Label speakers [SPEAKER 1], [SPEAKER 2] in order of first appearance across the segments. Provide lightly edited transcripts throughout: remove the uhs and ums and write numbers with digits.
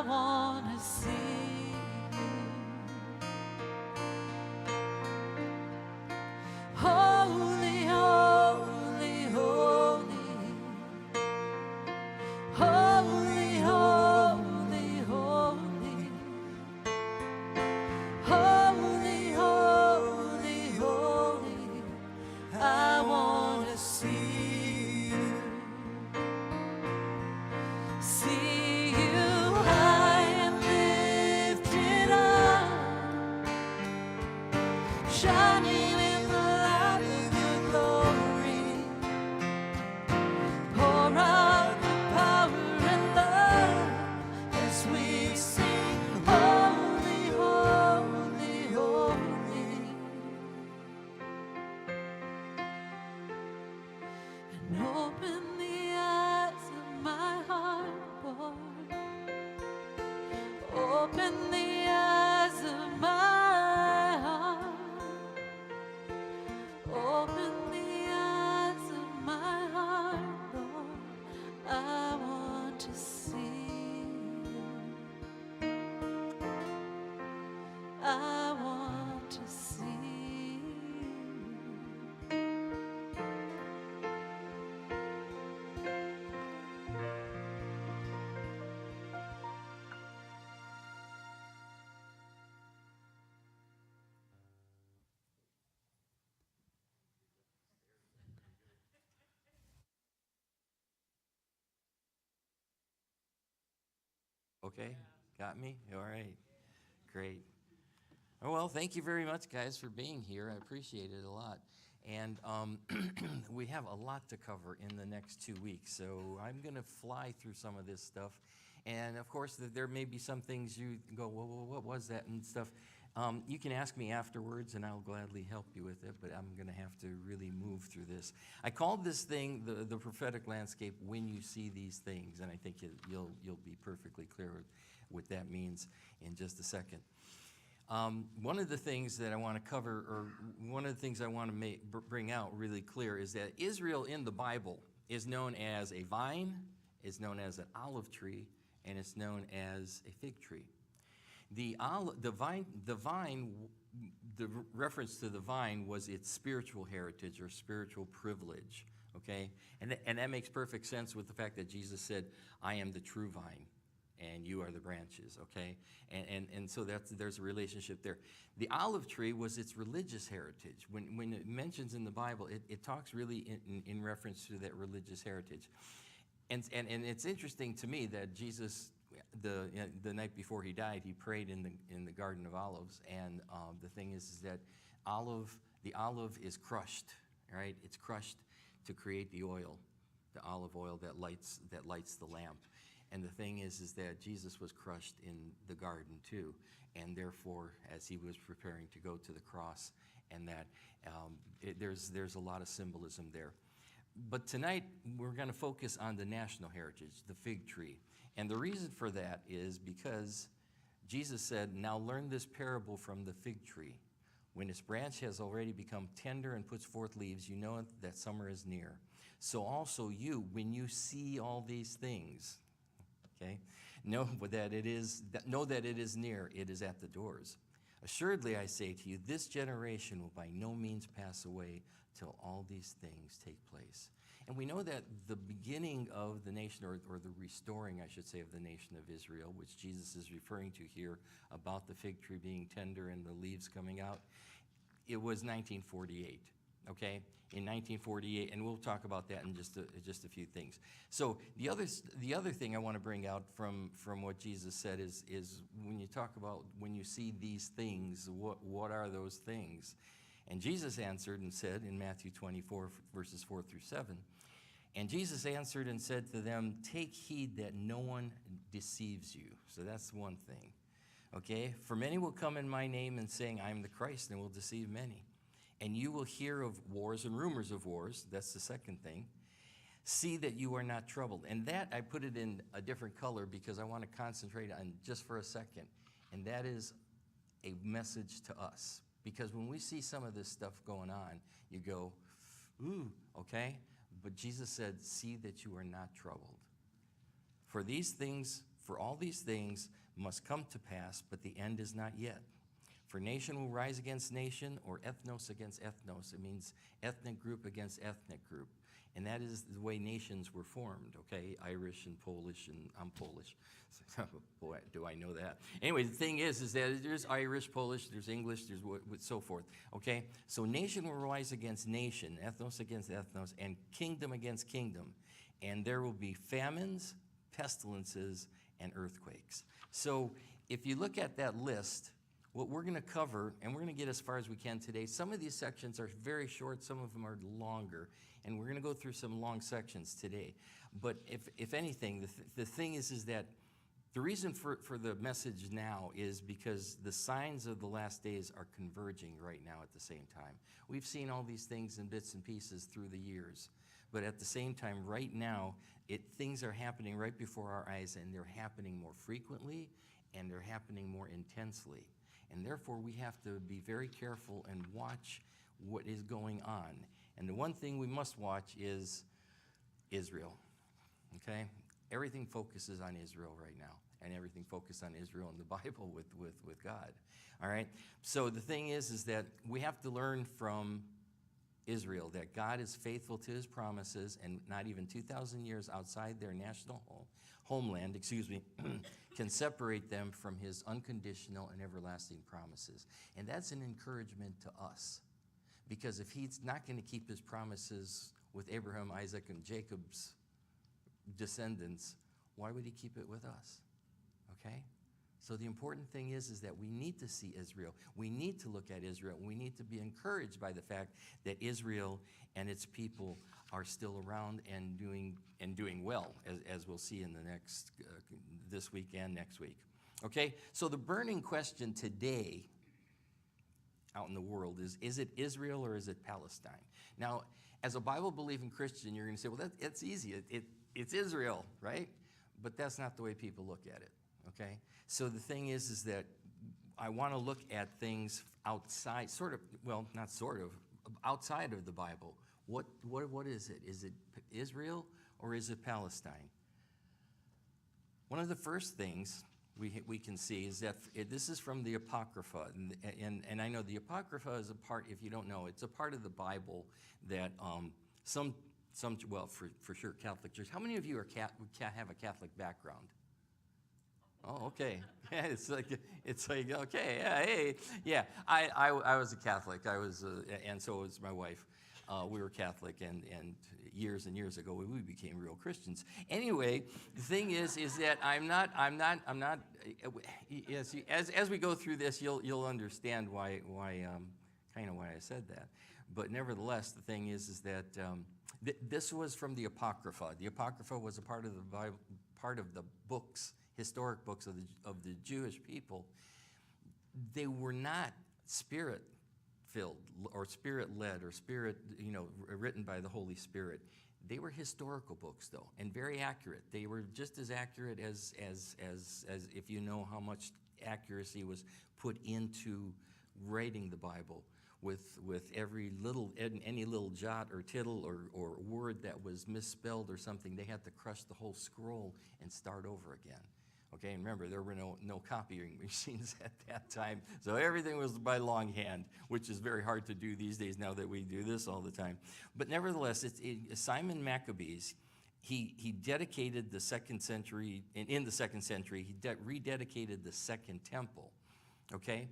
[SPEAKER 1] wanna see you. Holy, holy, holy. Holy, holy, holy. Holy, holy, holy. I wanna see you. See you high and lifted up, shining in the light of your glory. Pour out the power and love as we sing, holy, holy, holy. And open the eyes of my heart, Lord. Open the eyes of my heart. Open the eyes of my heart, Lord. I want to see you. I want to see you.
[SPEAKER 2] Okay, got me? All right, great. Oh, well, thank you very much, guys, for being here. I appreciate it a lot. And we have a lot to cover in the next 2 weeks, so I'm going to fly through some of this stuff. And of course, there may be some things you go, well, what was that and stuff. You can ask me afterwards, and I'll gladly help you with it, but I'm going to have to really move through this. I called this thing the prophetic landscape when you see these things, and I think you'll be perfectly clear what that means in just a second. One of the things that I want to cover, or one of the things I want to bring out really clear, is that Israel in the Bible is known as a vine, is known as an olive tree, and it's known as a fig tree. The reference to the vine was its spiritual heritage or spiritual privilege, okay? And that makes perfect sense with the fact that Jesus said, I am the true vine, and you are the branches, okay? And so there's a relationship there. The olive tree was its religious heritage. When it mentions in the Bible, it talks really in reference to that religious heritage. And it's interesting to me that Jesus, the night before he died, he prayed in the Garden of Olives, and the thing is that the olive is crushed, right? It's crushed to create the oil, the olive oil that lights the lamp. And the thing is that Jesus was crushed in the garden too, and therefore, as he was preparing to go to the cross, and that there's a lot of symbolism there. But tonight, we're going to focus on the national heritage, the fig tree. And the reason for that is because Jesus said, now learn this parable from the fig tree. When its branch has already become tender and puts forth leaves, you know that summer is near. So also you, when you see all these things, okay, know that it is near, it is at the doors. Assuredly, I say to you, this generation will by no means pass away till all these things take place. And we know that the beginning of the nation, or the restoring, I should say, of the nation of Israel, which Jesus is referring to here about the fig tree being tender and the leaves coming out, it was 1948, okay? In 1948, and we'll talk about that in just a few things. So the other thing I want to bring out from what Jesus said is when you talk about when you see these things, what are those things? And Jesus answered and said in Matthew 24, verses 4 through 7, and Jesus answered and said to them, take heed that no one deceives you. So that's one thing, okay? For many will come in my name and saying, I am the Christ, and will deceive many. And you will hear of wars and rumors of wars. That's the second thing. See that you are not troubled. And that, I put it in a different color because I want to concentrate on just for a second. And that is a message to us. Because when we see some of this stuff going on, you go, ooh, okay? But Jesus said, see that you are not troubled. For these things For all these things must come to pass, but the end is not yet. For nation will rise against nation, or ethnos against ethnos. It means ethnic group against ethnic group. And that is the way nations were formed, okay? Irish and Polish, and I'm Polish. Boy, do I know that. Anyway, the thing is that there's Irish, Polish, there's English, there's so forth, okay? So nation will rise against nation, ethnos against ethnos, and kingdom against kingdom. And there will be famines, pestilences, and earthquakes. So if you look at that list, what we're going to cover, and we're going to get as far as we can today, some of these sections are very short, some of them are longer, and we're going to go through some long sections today. But if anything, the thing is that the reason for the message now is because the signs of the last days are converging right now at the same time. We've seen all these things in bits and pieces through the years, but at the same time, right now, things are happening right before our eyes, and they're happening more frequently, and they're happening more intensely. And therefore, we have to be very careful and watch what is going on. And the one thing we must watch is Israel, okay? Everything focuses on Israel right now, and everything focuses on Israel in the Bible with God, all right? So the thing is that we have to learn from Israel that God is faithful to his promises, and not even 2,000 years outside their national homeland, can separate them from his unconditional and everlasting promises. And that's an encouragement to us, because if he's not going to keep his promises with Abraham, Isaac, and Jacob's descendants, why would he keep it with us? Okay? So the important thing is that we need to see Israel. We need to look at Israel. We need to be encouraged by the fact that Israel and its people are still around and doing well, as we'll see in the next this week and next week. Okay? So the burning question today out in the world is it Israel or is it Palestine? Now, as a Bible-believing Christian, you're going to say, well, it's easy. It's Israel, right? But that's not the way people look at it, okay? So the thing is that I want to look at things outside, outside of the Bible. What is it? Is it Israel or is it Palestine? One of the first things we can see is that this is from the Apocrypha, and I know the Apocrypha is a part, if you don't know, it's a part of the Bible that for sure Catholic Church. How many of you have a Catholic background? Oh, okay. Yeah, it's like okay, yeah, hey, yeah. I was a Catholic. And so was my wife. We were Catholic, and years and years ago we became real Christians. Anyway, the thing is that I'm not. Yes, as we go through this, you'll understand why kind of why I said that. But nevertheless, the thing is that this was from the Apocrypha. The Apocrypha was a part of the Bible, part of the books, historic books of the Jewish people. They were not spirit-filled or spirit-led or written by the Holy Spirit. They were historical books, though, and very accurate. They were just as accurate as if you know how much accuracy was put into writing the Bible. With any little jot or tittle or word that was misspelled or something, they had to crush the whole scroll and start over again. Okay, and remember, there were no copying machines at that time, so everything was by longhand, which is very hard to do these days now that we do this all the time. But nevertheless, Simon Maccabees, he dedicated the second century, in the second century, he rededicated the Second Temple, okay?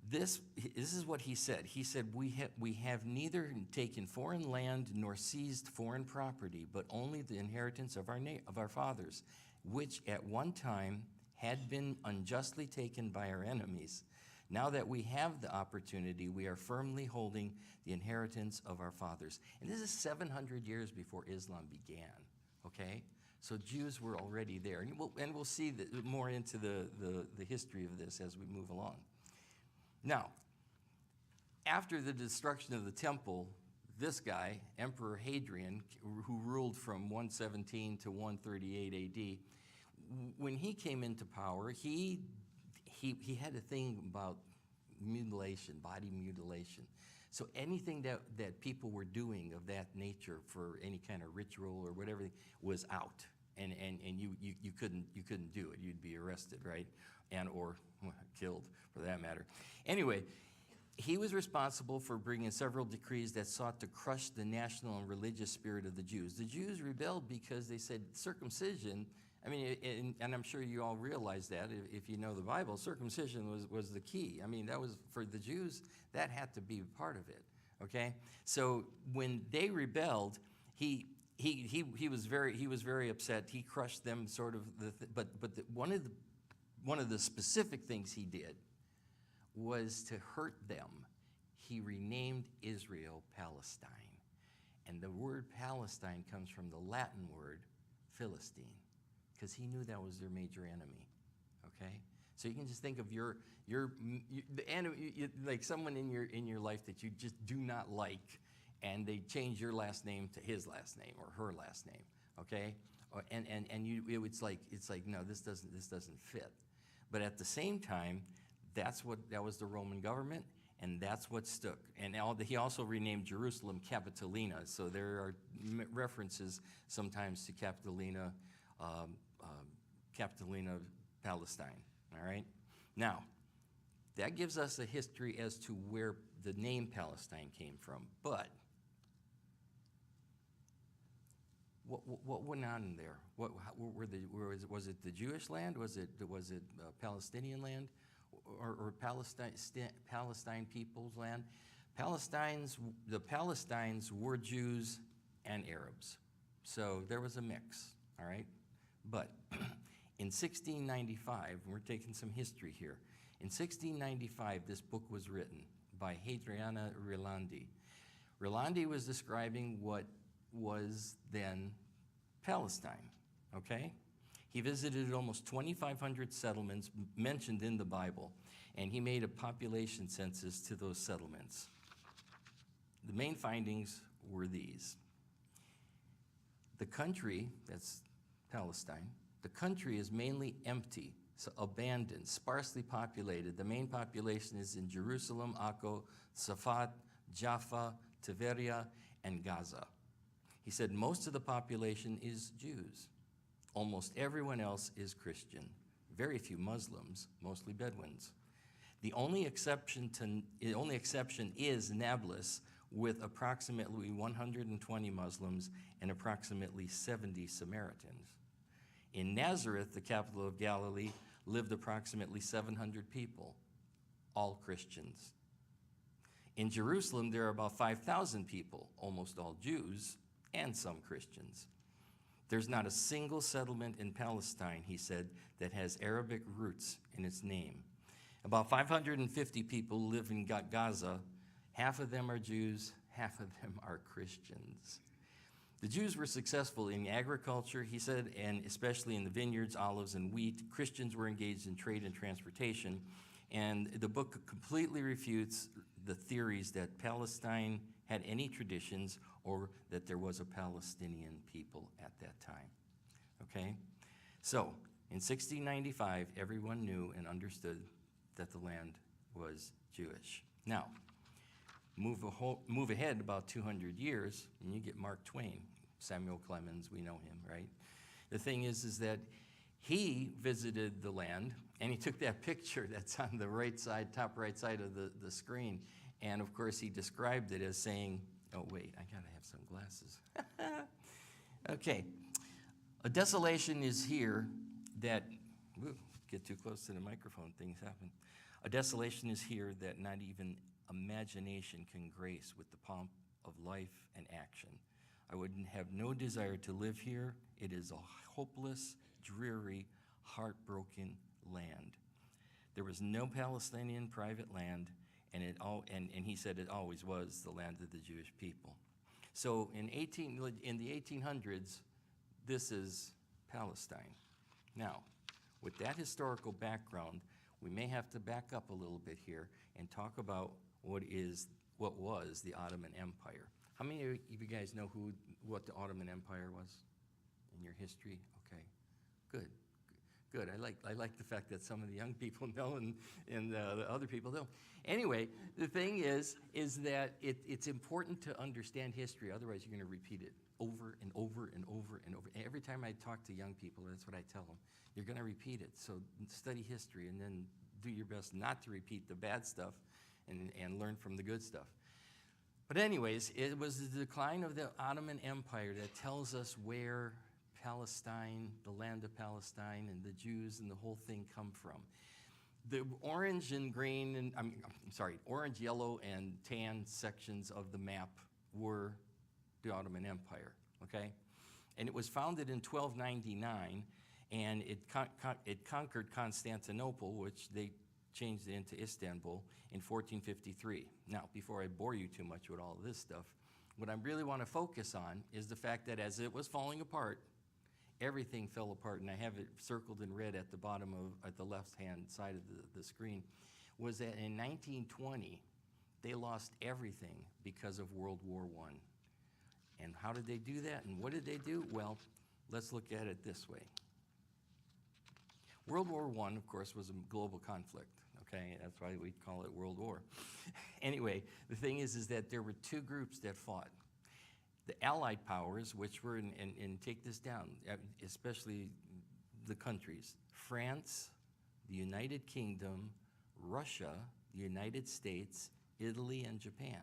[SPEAKER 2] This is what he said. He said, we have neither taken foreign land nor seized foreign property, but only the inheritance of our fathers, which at one time had been unjustly taken by our enemies. Now that we have the opportunity, we are firmly holding the inheritance of our fathers. And this is 700 years before Islam began, okay? So Jews were already there. And we'll see more into the history of this as we move along. Now, after the destruction of the temple, this guy, Emperor Hadrian, who ruled from 117 to 138 AD, when he came into power, he had a thing about mutilation, body mutilation. So anything that people were doing of that nature for any kind of ritual or whatever was out. and you couldn't do it. You'd be arrested, right? And or killed, for that matter. Anyway, he was responsible for bringing several decrees that sought to crush the national and religious spirit of the Jews. The Jews rebelled because they said circumcision, I mean, and I'm sure you all realize that if you know the Bible, circumcision was the key. I mean, that was, for the Jews, that had to be part of it, okay? So when they rebelled, he was very upset. He crushed them, sort of. One of the specific things he did was to hurt them. He renamed Israel Palestine, and the word Palestine comes from the Latin word Philistine, because he knew that was their major enemy. Okay, so you can just think of the enemy, like someone in your life that you just do not like, and they change your last name to his last name or her last name, okay? It's like no, this doesn't fit. But at the same time, that was the Roman government, and that's what stuck. And he also renamed Jerusalem Capitolina, so there are references sometimes to Capitolina, Palestine. All right. Now, that gives us a history as to where the name Palestine came from, but what went on in there? Was it the Jewish land? Was it Palestinian land, or Palestine people's land? The Palestinians were Jews and Arabs, so there was a mix. All right, but in 1695, we're taking some history here. In 1695, this book was written by Hadriana Rilandi. Rilandi was describing what was then Palestine, okay? He visited almost 2,500 settlements mentioned in the Bible, and he made a population census to those settlements. The main findings were these. The country, that's Palestine, the country is mainly empty, so abandoned, sparsely populated. The main population is in Jerusalem, Akko, Safat, Jaffa, Tiberia, and Gaza. He said most of the population is Jews. Almost everyone else is Christian. Very few Muslims, mostly Bedouins. The only exception is Nablus, with approximately 120 Muslims and approximately 70 Samaritans. In Nazareth, the capital of Galilee, lived approximately 700 people, all Christians. In Jerusalem, there are about 5,000 people, almost all Jews, and some Christians. There's not a single settlement in Palestine, he said, that has Arabic roots in its name. About 550 people live in Gaza. Half of them are Jews, half of them are Christians. The Jews were successful in agriculture, he said, and especially in the vineyards, olives, and wheat. Christians were engaged in trade and transportation. And the book completely refutes the theories that Palestine had any traditions or that there was a Palestinian people at that time. Okay? So, in 1695, everyone knew and understood that the land was Jewish. Now, move ahead about 200 years, and you get Mark Twain. Samuel Clemens, we know him, right? The thing is that he visited the land, and he took that picture that's on the right side, top right side of the screen, and of course he described it as saying, oh wait, I gotta have some glasses. Okay, a desolation is here that, get too close to the microphone, things happen. A desolation is here that not even imagination can grace with the pomp of life and action. I would have no desire to live here. It is a hopeless, dreary, heartbroken land. There was no Palestinian private land, and he said it always was the land of the Jewish people. So in the 1800s, this is Palestine. Now, with that historical background, we may have to back up a little bit here and talk about what was the Ottoman Empire. How many of you guys know what the Ottoman Empire was in your history? Okay, good. Good. I like the fact that some of the young people know and the other people don't. Anyway, the thing is that it's important to understand history. Otherwise, you're going to repeat it over and over and over and over. Every time I talk to young people, that's what I tell them. You're going to repeat it. So study history and then do your best not to repeat the bad stuff and learn from the good stuff. But anyways, it was the decline of the Ottoman Empire that tells us where Palestine, the land of Palestine, and the Jews and the whole thing come from. The orange and green, and orange, yellow, and tan sections of the map were the Ottoman Empire, okay? And it was founded in 1299, and it conquered Constantinople, which they changed it into Istanbul, in 1453. Now, before I bore you too much with all of this stuff, what I really want to focus on is the fact that as it was falling apart, everything fell apart, and I have it circled in red at the bottom at the left-hand side of the screen, was that in 1920, they lost everything because of World War I. And how did they do that, and what did they do? Well, let's look at it this way. World War I, of course, was a global conflict, okay? That's why we call it World War. Anyway, the thing is that there were two groups that fought. The Allied powers, which were, and take this down, especially the countries, France, the United Kingdom, Russia, the United States, Italy, and Japan.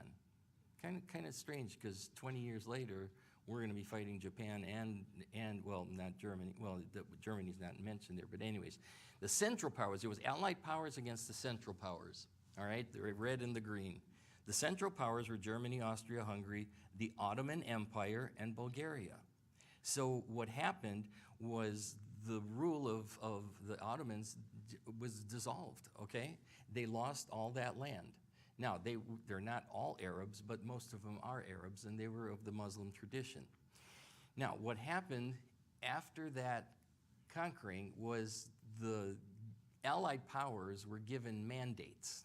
[SPEAKER 2] Kind of strange, because 20 years later, we're going to be fighting Japan and well, not Germany. Well, Germany's not mentioned there, but anyways. The Central Powers, it was Allied powers against the Central Powers, all right? They're red and the green. The Central Powers were Germany, Austria, Hungary, the Ottoman Empire, and Bulgaria. So what happened was the rule of the Ottomans was dissolved, okay? They lost all that land. Now, they're not all Arabs, but most of them are Arabs, and they were of the Muslim tradition. Now, what happened after that conquering was the Allied powers were given mandates.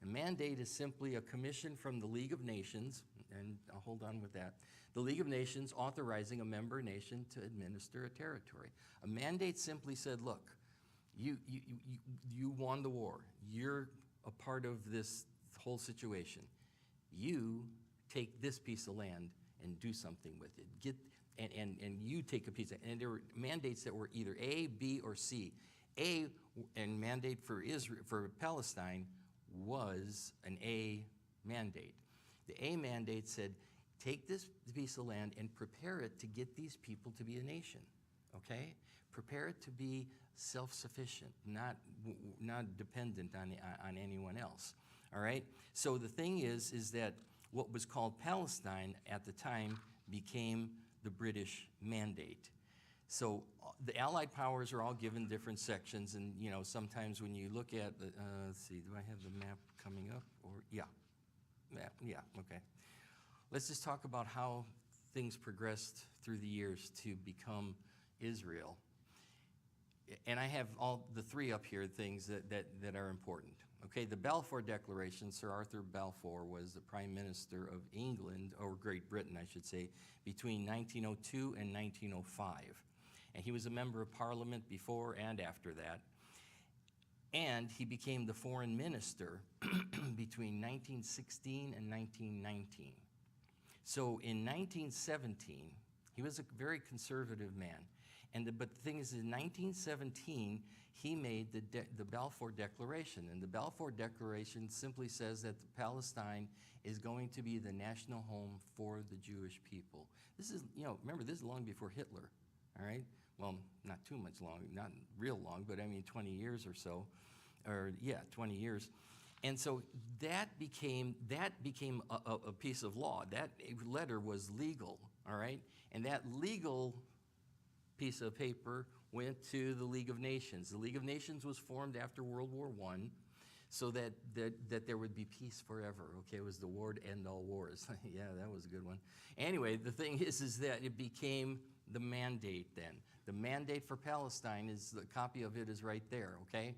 [SPEAKER 2] A mandate is simply a commission from the League of Nations, and I'll hold on with that, the League of Nations authorizing a member nation to administer a territory. A mandate simply said, look, you won the war. You're a part of this whole situation. You take this piece of land and do something with it. And you take a piece of, and there were mandates that were either A, B, or C. A, and mandate for Israel, for Palestine, was an A mandate. The A mandate said, take this piece of land and prepare it to get these people to be a nation, okay? Prepare it to be self-sufficient, not dependent on anyone else, all right? So the thing is that what was called Palestine at the time became the British Mandate. So the Allied powers are all given different sections, and you know, sometimes when you look at the, let's see, do I have the map coming up? Or yeah, map, yeah, okay. Let's just talk about how things progressed through the years to become Israel. And I have all the three up here, things that are important. Okay, the Balfour Declaration, Sir Arthur Balfour was the Prime Minister of England, or Great Britain, I should say, between 1902 and 1905. And he was a member of Parliament before and after that. And he became the Foreign Minister between 1916 and 1919. So in 1917, he was a very conservative man. But the thing is, in 1917, he made the Balfour Declaration. And the Balfour Declaration simply says that Palestine is going to be the national home for the Jewish people. This is, you know, remember, this is long before Hitler, all right? Well, not too much long, not real long, but I mean 20 years or so, or yeah, 20 years. And so that became a piece of law. That letter was legal, all right? And that legal piece of paper went to the League of Nations. The League of Nations was formed after World War I so that there would be peace forever. Okay, it was the war to end all wars. Yeah, that was a good one. Anyway, the thing is that it became the mandate then. The mandate for Palestine is, the copy of it is right there, okay?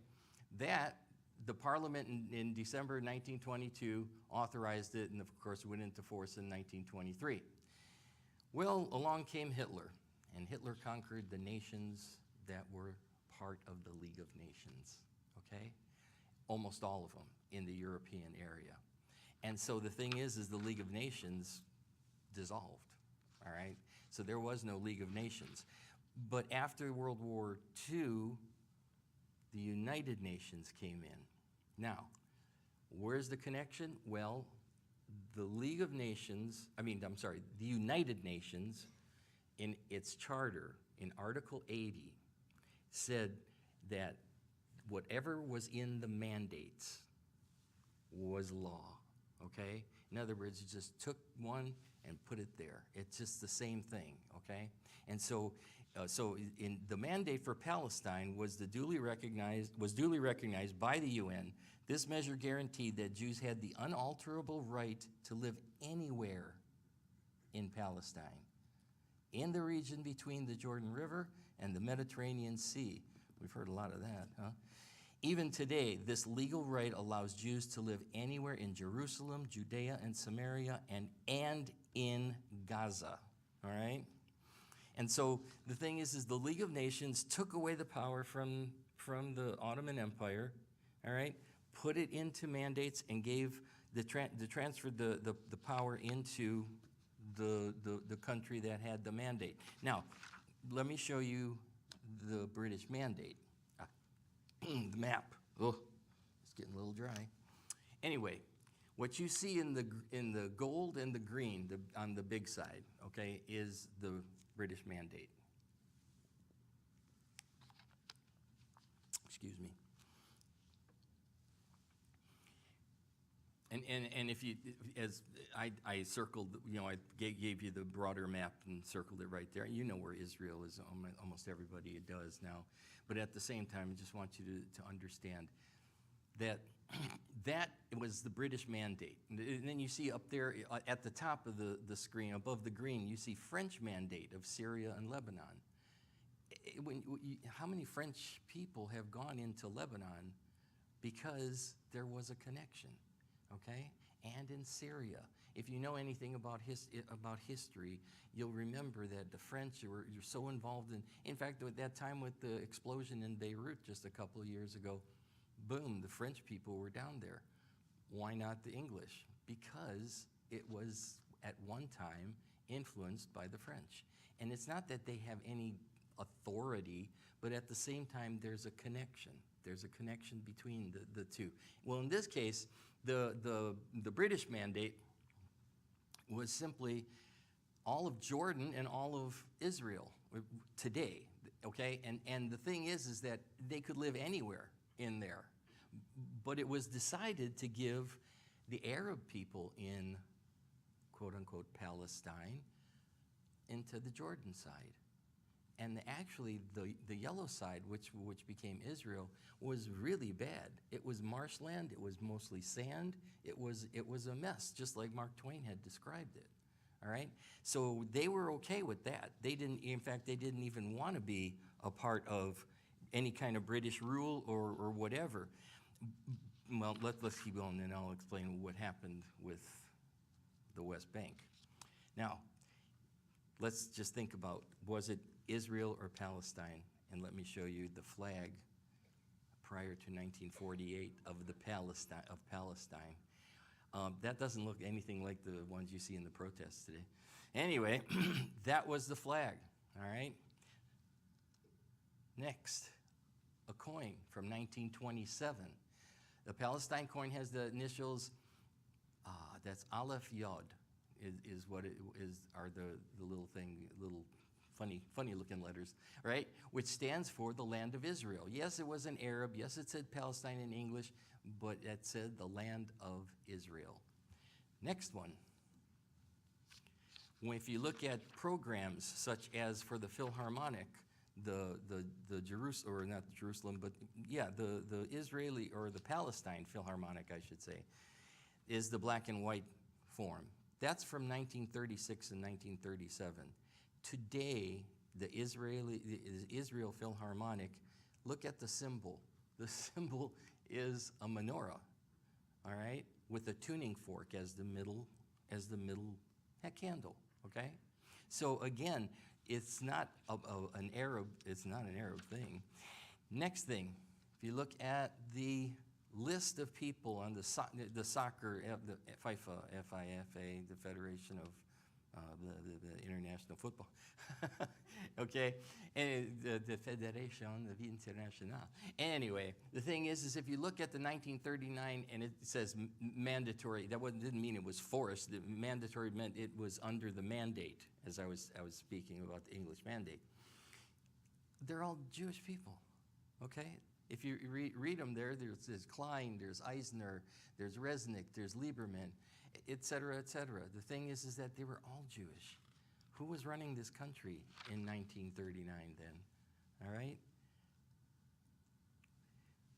[SPEAKER 2] That, the Parliament in December 1922 authorized it, and of course it went into force in 1923. Well, along came Hitler. And Hitler conquered the nations that were part of the League of Nations, okay? Almost all of them in the European area. And so the thing is the League of Nations dissolved, all right? So there was no League of Nations. But after World War II, the United Nations came in. Now, where's the connection? Well, the League of Nations, the United Nations, in its charter, in Article 80, said that whatever was in the mandates was law, okay? In other words, you just took one and put it there. It's just the same thing, okay? And so in the mandate for Palestine was duly recognized by the UN. This measure guaranteed that Jews had the unalterable right to live anywhere in Palestine, in the region between the Jordan River and the Mediterranean Sea. We've heard a lot of that, huh? Even today, this legal right allows Jews to live anywhere in Jerusalem, Judea, and Samaria, and in Gaza, all right? And so the thing is the League of Nations took away the power from the Ottoman Empire, all right? Put it into mandates and gave transferred the power into the country that had the mandate. Now, let me show you the British mandate. The map. Oh, it's getting a little dry. Anyway, what you see in the gold and the green on the big side, okay, is the British mandate. Excuse me. And if you, as I circled, I gave you the broader map and circled it right there. You know where Israel is. Almost everybody does now. But at the same time, I just want you to understand that that was the British mandate. And then you see up there at the top of the screen, above the green, you see French mandate of Syria and Lebanon. How many French people have gone into Lebanon because there was a connection, okay? And in Syria. If you know anything about history, you'll remember that the French were so involved in fact, at that time with the explosion in Beirut just a couple of years ago, boom, the French people were down there. Why not the English? Because it was at one time influenced by the French. And it's not that they have any authority, but at the same time, there's a connection. There's a connection between the two. Well, in this case, the British mandate was simply all of Jordan and all of Israel today, okay? And the thing is that they could live anywhere in there. But it was decided to give the Arab people in, quote-unquote, Palestine into the Jordan side. And actually, the yellow side, which became Israel, was really bad. It was marshland. It was mostly sand. It was a mess, just like Mark Twain had described it. All right? So they were okay with that. In fact, they didn't even want to be a part of any kind of British rule or whatever. Well, let's keep going, and I'll explain what happened with the West Bank. Now, let's just think about, was it Israel or Palestine? And let me show you the flag prior to 1948 of Palestine. That doesn't look anything like the ones you see in the protests today. Anyway, that was the flag, all right? Next, a coin from 1927. The Palestine coin has the initials, that's Aleph Yod, is what it is, are the little thing, little funny looking letters, right? Which stands for the land of Israel. Yes, it was in Arab. Yes, it said Palestine in English, but it said the land of Israel. Next one. If you look at programs such as for the Philharmonic, the Jerusalem, or not Jerusalem, but yeah, the Israeli or the Palestine Philharmonic, I should say, is the black and white form. That's from 1936 and 1937. Today, the Israel Philharmonic, look at the symbol. The symbol is a menorah, all right, with a tuning fork as the middle candle, okay? So again, it's not an Arab thing. Next thing, if you look at the list of people on the soccer, the FIFA, FIFA, the Federation of the International Football, okay, and the Federation of International. Anyway, the thing is if you look at the 1939 and it says mandatory, that didn't mean it was forced. The mandatory meant it was under the mandate, as I was speaking about the English mandate. They're all Jewish people, okay? If you read them there's Klein, there's Eisner, there's Resnick, there's Lieberman, et cetera, et cetera. The thing is that they were all Jewish. Who was running this country in 1939 then? All right?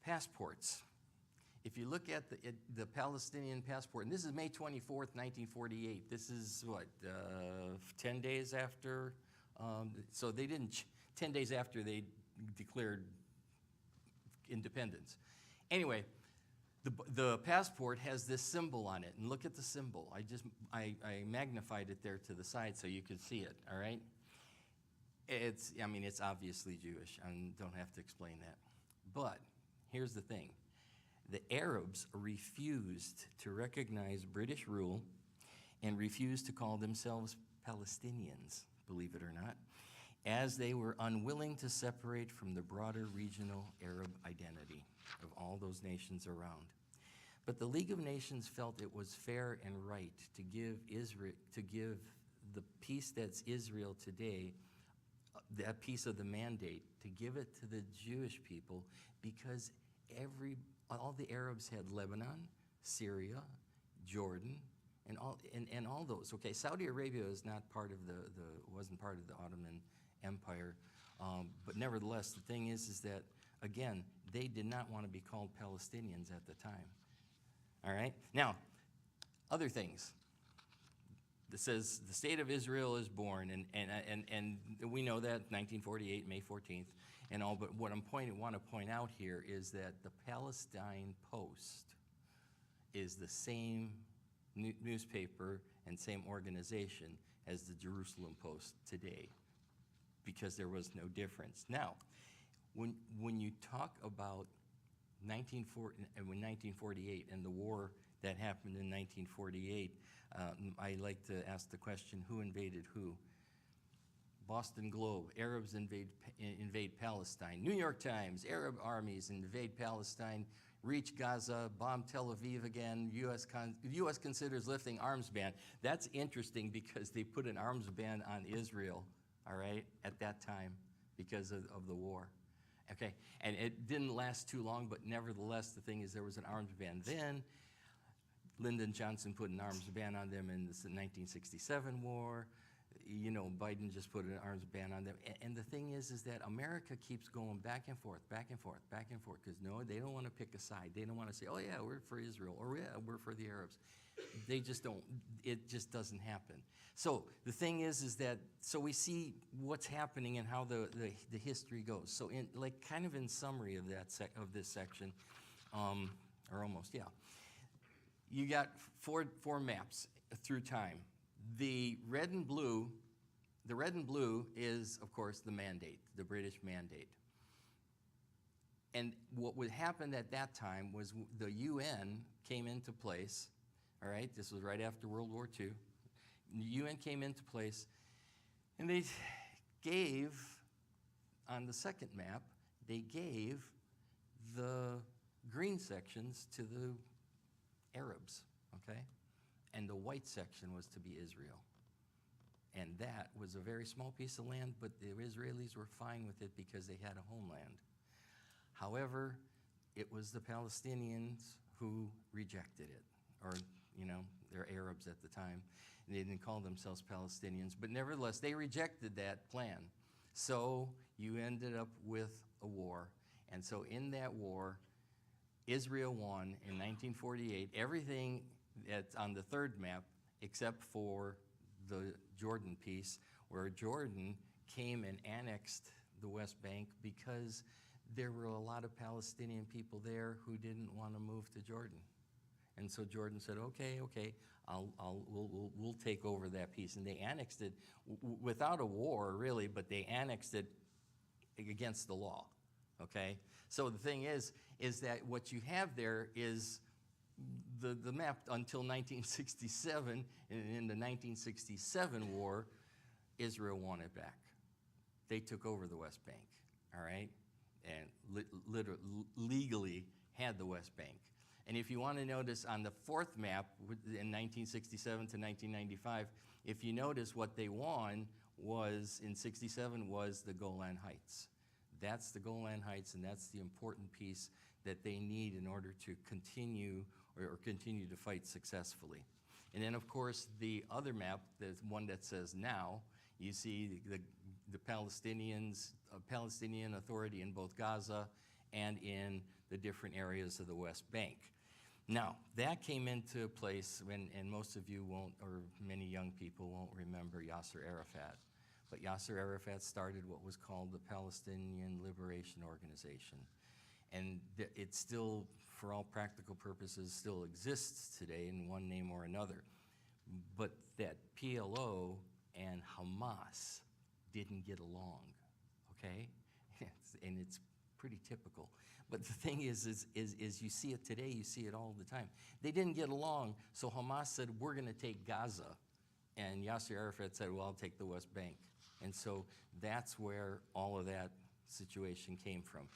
[SPEAKER 2] Passports. If you look at the Palestinian passport, and this is May 24th, 1948. This is what, 10 days after? So they didn't, 10 days after they declared independence. Anyway, the passport has this symbol on it, and look at the symbol. I magnified it there to the side so you could see it, all right? It's obviously Jewish. I don't have to explain that. But here's the thing. The Arabs refused to recognize British rule and refused to call themselves Palestinians, believe it or not, as they were unwilling to separate from the broader regional Arab identity of all those nations around. But the League of Nations felt it was fair and right to give the piece that's Israel today, that piece of the mandate, to give it to the Jewish people because all the Arabs had Lebanon, Syria, Jordan, and all those. Okay, Saudi Arabia is not part of wasn't part of the Ottoman Empire, but nevertheless, the thing is that again, they did not want to be called Palestinians at the time. All right? Now, other things. It says the state of Israel is born, and we know that 1948, May 14th, and all. But what want to point out here is that the Palestine Post is the same newspaper and same organization as the Jerusalem Post today, because there was no difference. Now, when you talk about 1948 and the war that happened in 1948, I like to ask the question, who invaded who? Boston Globe, Arabs invade Palestine. New York Times, Arab armies invade Palestine, reach Gaza, bomb Tel Aviv again, U.S. considers lifting arms ban. That's interesting because they put an arms ban on Israel, all right, at that time because of the war. Okay, and it didn't last too long, but nevertheless, the thing is there was an arms ban then. Lyndon Johnson put an arms ban on them in the 1967 war. You know, Biden just put an arms ban on them. And the thing is that America keeps going back and forth, because no, they don't want to pick a side. They don't want to say, oh yeah, we're for Israel, or yeah, we're for the Arabs. They just don't, it just doesn't happen. So the thing is that, so we see what's happening and how the history goes. So in, like, kind of in summary of this section, or almost, yeah. You got four maps through time. The red and blue is, of course, the mandate, the British mandate. And what would happen at that time was the UN came into place, all right? This was right after World War II. The UN came into place, and they gave, on the second map, they gave the green sections to the Arabs, okay? And the white section was to be Israel. And that was a very small piece of land, but the Israelis were fine with it because they had a homeland. However, it was the Palestinians who rejected it, or, you know, they're Arabs at the time. And they didn't call themselves Palestinians, but nevertheless, they rejected that plan. So you ended up with a war. And so in that war, Israel won in 1948 everything that's on the third map, except for the Jordan piece, where Jordan came and annexed the West Bank because there were a lot of Palestinian people there who didn't want to move to Jordan. And so Jordan said, okay, we'll take over that piece. And they annexed it without a war, really, but they annexed it against the law, okay? So the thing is that what you have there is the map until 1967, and in the 1967 war, Israel won it back. They took over the West Bank, all right? And legally had the West Bank. And if you want to notice on the fourth map in 1967 to 1995, if you notice what they won was, in 67, was the Golan Heights. That's the Golan Heights, and that's the important piece that they need in order to continue or continue to fight successfully. And then, of course, the other map, the one that says now, you see the Palestinians, Palestinian Authority in both Gaza and in the different areas of the West Bank. Now, that came into place when, and most of you won't, or many young people won't remember Yasser Arafat. But Yasser Arafat started what was called the Palestinian Liberation Organization. And it still, for all practical purposes, still exists today in one name or another. But that PLO and Hamas didn't get along, okay? And it's pretty typical. But the thing is you see it today, you see it all the time. They didn't get along, so Hamas said, we're gonna take Gaza. And Yasser Arafat said, well, I'll take the West Bank. And so that's where all of that situation came from.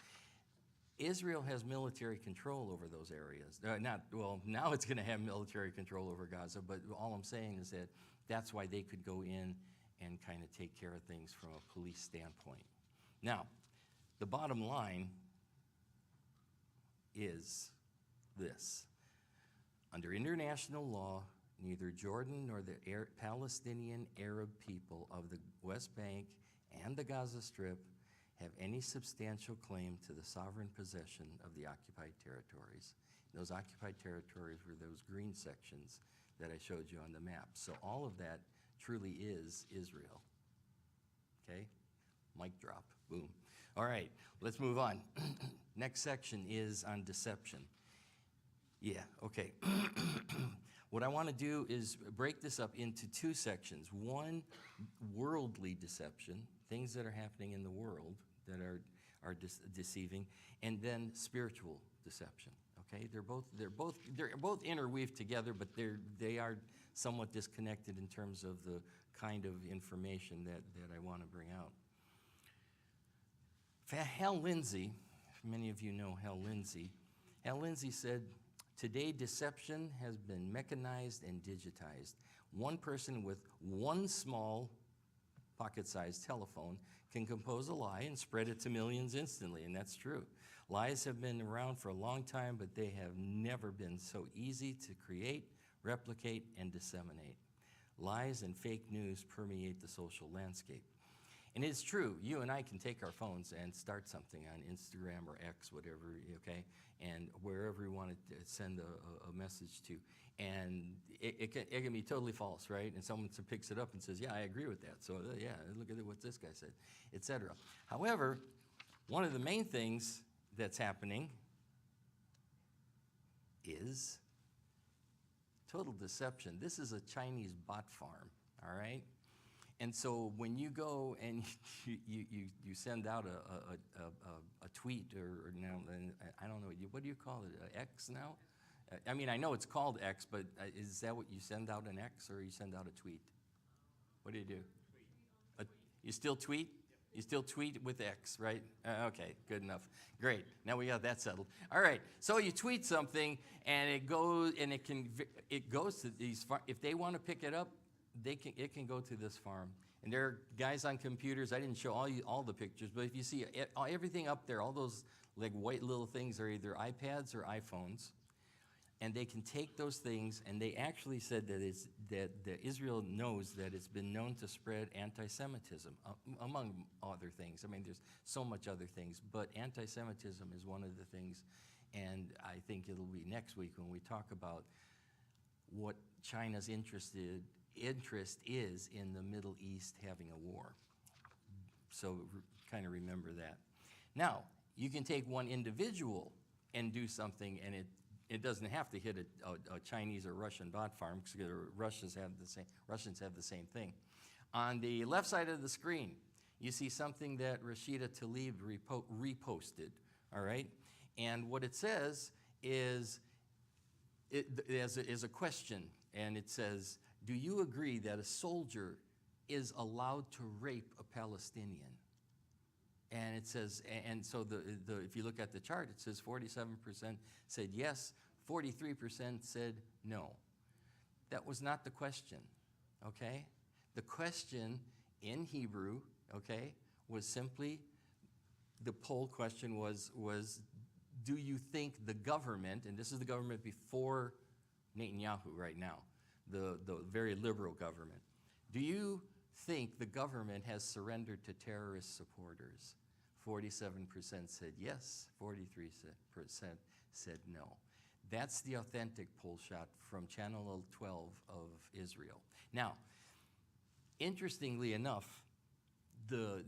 [SPEAKER 2] Israel has military control over those areas. Now it's gonna have military control over Gaza, but all I'm saying is that that's why they could go in and kind of take care of things from a police standpoint. Now, the bottom line is this. Under international law, neither Jordan nor the Palestinian Arab people of the West Bank and the Gaza Strip have any substantial claim to the sovereign possession of the occupied territories. Those occupied territories were those green sections that I showed you on the map. So all of that truly is Israel. Okay? Mic drop. Boom. All right, let's move on. Next section is on deception. Yeah, okay. What I want to do is break this up into two sections. One, worldly deception, things that are happening in the world that are deceiving, and then spiritual deception. Okay, they're both interweaved together, but they are somewhat disconnected in terms of the kind of information that I want to bring out. Hal Lindsey, many of you know Hal Lindsey. Hal Lindsey said, today deception has been mechanized and digitized. One person with one small pocket-sized telephone can compose a lie and spread it to millions instantly, and that's true. Lies have been around for a long time, but they have never been so easy to create, replicate, and disseminate. Lies and fake news permeate the social landscape. And it's true, you and I can take our phones and start something on Instagram or X, whatever, okay, and wherever we want to send a message to. And it can be totally false, right? And someone picks it up and says, yeah, I agree with that. So yeah, look at what this guy said, etc. However, one of the main things that's happening is total deception. This is a Chinese bot farm, all right? And so when you go and you send out a tweet or now, I don't know, what do you call it, X now? I mean, I know it's called X, but is that what you send out, an X, or you send out a tweet? What do you do? Tweet. You still tweet? Yep. You still tweet with X, right? Okay, good enough. Great, now we got that settled. All right, so you tweet something and it goes to these, if they want to pick it up, it can go to this farm. And there are guys on computers, I didn't show all the pictures, but if you see everything up there, all those like white little things are either iPads or iPhones. And they can take those things, and they actually said that Israel knows that it's been known to spread anti-Semitism, among other things. I mean, there's so much other things, but anti-Semitism is one of the things, and I think it'll be next week when we talk about what China's interest is in the Middle East having a war. So kind of remember that. Now, you can take one individual and do something, and it doesn't have to hit a Chinese or Russian bot farm, because Russians have the same thing. On the left side of the screen, you see something that Rashida Tlaib reposted, all right? And what it says is, is a question, and it says, do you agree that a soldier is allowed to rape a Palestinian? And it says, and so if you look at the chart, it says 47% said yes, 43% said no. That was not the question, okay? The question in Hebrew, okay, was simply, the poll question was do you think the government, and this is the government before Netanyahu right now, the very liberal government, do you think the government has surrendered to terrorist supporters? 47% said yes, 43% said no. That's the authentic poll shot from Channel 12 of Israel. Now, interestingly enough, the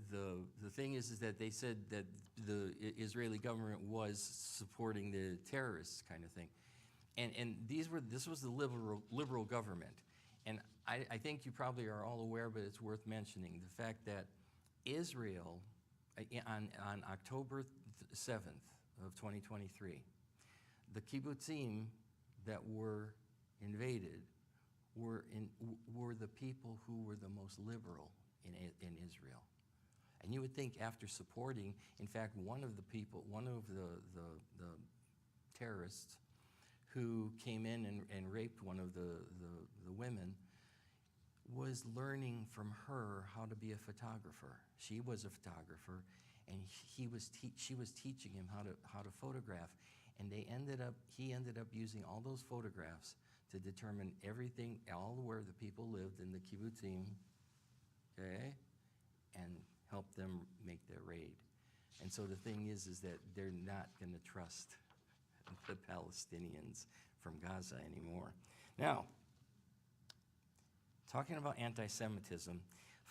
[SPEAKER 2] thing is that they said that the Israeli government was supporting the terrorists kind of thing. And this was the liberal government. And I think you probably are all aware, but it's worth mentioning, the fact that Israel, on October 7th of 2023, the kibbutzim that were invaded were the people who were the most liberal in Israel. And you would think after supporting, in fact, one of the terrorists who came in and raped one of the women was learning from her how to be a photographer. She was a photographer, and she was teaching him how to photograph. And he ended up using all those photographs to determine everything, all where the people lived in the kibbutzim, okay, and help them make their raid. And so the thing is that they're not going to trust the Palestinians from Gaza anymore. Now, talking about anti-Semitism,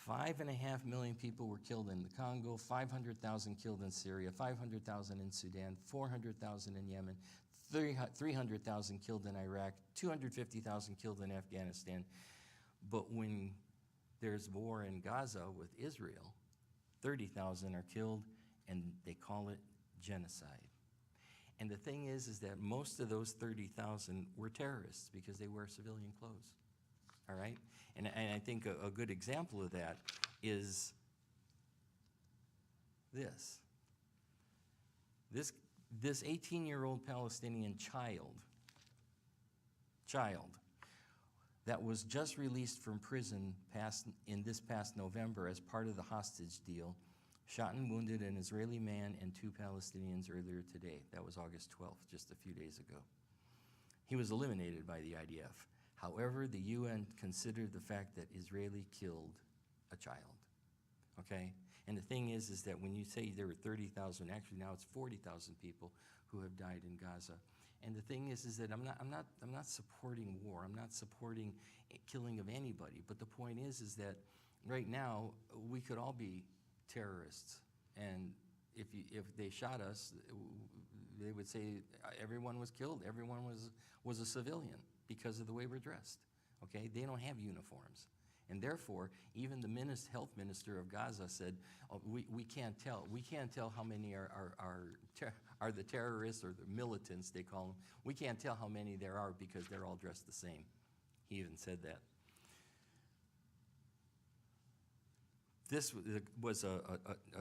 [SPEAKER 2] 5.5 million people were killed in the Congo, 500,000 killed in Syria, 500,000 in Sudan, 400,000 in Yemen, 300,000 killed in Iraq, 250,000 killed in Afghanistan. But when there's war in Gaza with Israel, 30,000 are killed, and they call it genocide. And the thing is that most of those 30,000 were terrorists because they wear civilian clothes. All right? And I think a good example of that is this. This 18-year-old Palestinian child that was just released from prison in this past November as part of the hostage deal, shot and wounded an Israeli man and 2 Palestinians earlier today. That was August 12th, just a few days ago. He was eliminated by the IDF. However, the UN considered the fact that Israeli killed a child, okay? And the thing is that when you say there were 30,000, actually now it's 40,000 people who have died in Gaza. And the thing is that I'm not supporting war. I'm not supporting killing of anybody. But the point is that right now we could all be terrorists, and if they shot us, they would say everyone was killed. Everyone was a civilian because of the way we're dressed. Okay, they don't have uniforms, and therefore even the health minister of Gaza said, oh, we can't tell. We can't tell how many are the terrorists or the militants, they call them. We can't tell how many there are because they're all dressed the same. He even said that. This was a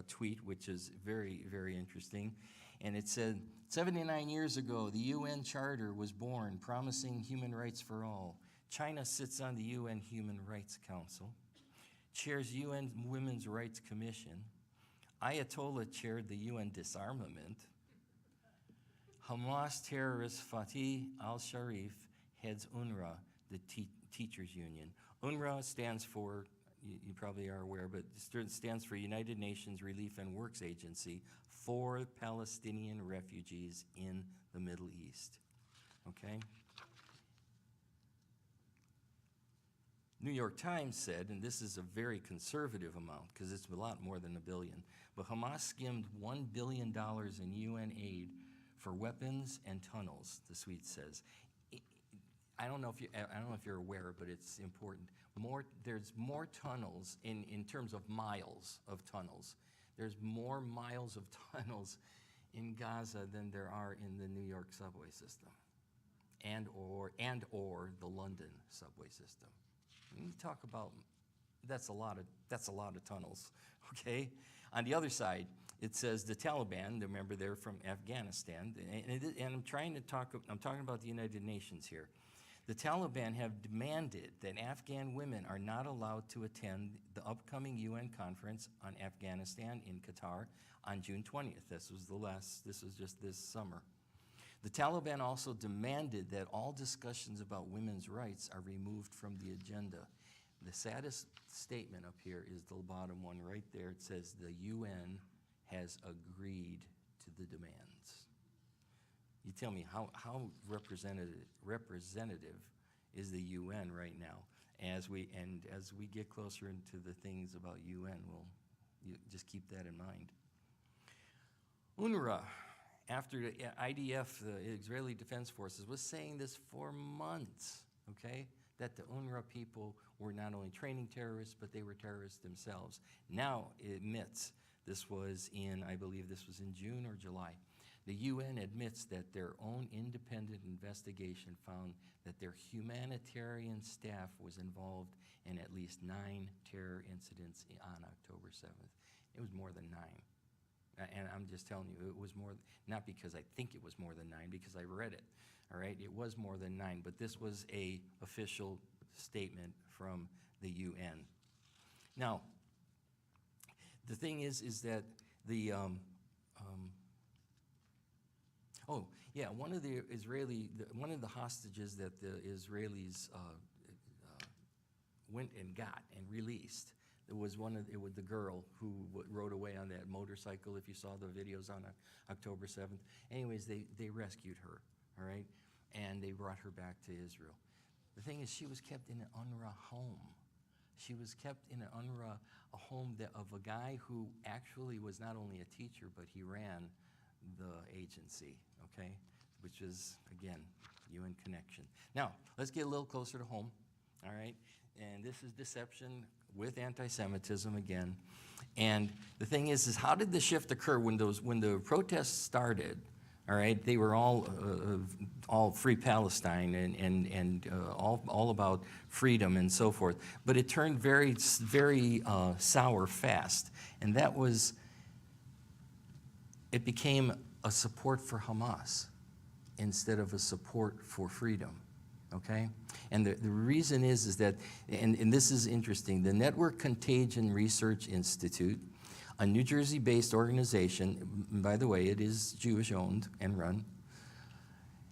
[SPEAKER 2] tweet which is very, very interesting. And it said, 79 years ago, the UN Charter was born, promising human rights for all. China sits on the UN Human Rights Council, chairs UN Women's Rights Commission. Ayatollah chaired the UN Disarmament. Hamas terrorist Fatih al-Sharif heads UNRWA, the teachers union. UNRWA stands for, you probably are aware, but it stands for United Nations Relief and Works Agency for Palestinian refugees in the Middle East, okay? New York Times said, and this is a very conservative amount because it's a lot more than $1 billion, but Hamas skimmed $1 billion in UN aid for weapons and tunnels, the tweet says. I don't know if you're aware, but it's important. There's more tunnels in terms of miles of tunnels. There's more miles of tunnels in Gaza than there are in the New York subway system, and or the London subway system. When you talk about, that's a lot of tunnels. Okay. On the other side, it says the Taliban. Remember, they're from Afghanistan, and I'm talking about the United Nations here. The Taliban have demanded that Afghan women are not allowed to attend the upcoming UN conference on Afghanistan in Qatar on June 20th. This was just this summer. The Taliban also demanded that all discussions about women's rights are removed from the agenda. The saddest statement up here is the bottom one right there. It says the UN has agreed to the demands. You tell me, how representative is the UN right now? As we get closer into the things about UN, you just keep that in mind. UNRWA, after the IDF, the Israeli Defense Forces, was saying this for months, okay? That the UNRWA people were not only training terrorists, but they were terrorists themselves. Now it admits, I believe this was in June or July, the UN admits that their own independent investigation found that their humanitarian staff was involved in at least 9 terror incidents on October 7th. It was more than 9. And I'm just telling you, it was more, not because I think it was more than 9, because I read it, all right? It was more than 9, but this was a official statement from the UN. Now, the thing is that the, one of the hostages that the Israelis went and got and released, it was the girl who rode away on that motorcycle, if you saw the videos on October 7th. Anyways, they rescued her, all right? And they brought her back to Israel. The thing is, she was kept in an UNRWA home. She was kept in an UNRWA, a home of a guy who actually was not only a teacher, but he ran the agency, okay? Which is, again, UN connection. Now, let's get a little closer to home, all right? And this is deception with anti-Semitism again. And the thing is how did the shift occur when the protests started? All right, they were all free Palestine and all about freedom and so forth. But it turned very, very sour fast, and it became a support for Hamas instead of a support for freedom. Okay, and the reason is that, and this is interesting, the Network Contagion Research Institute, a New Jersey-based organization, by the way, it is Jewish-owned and run,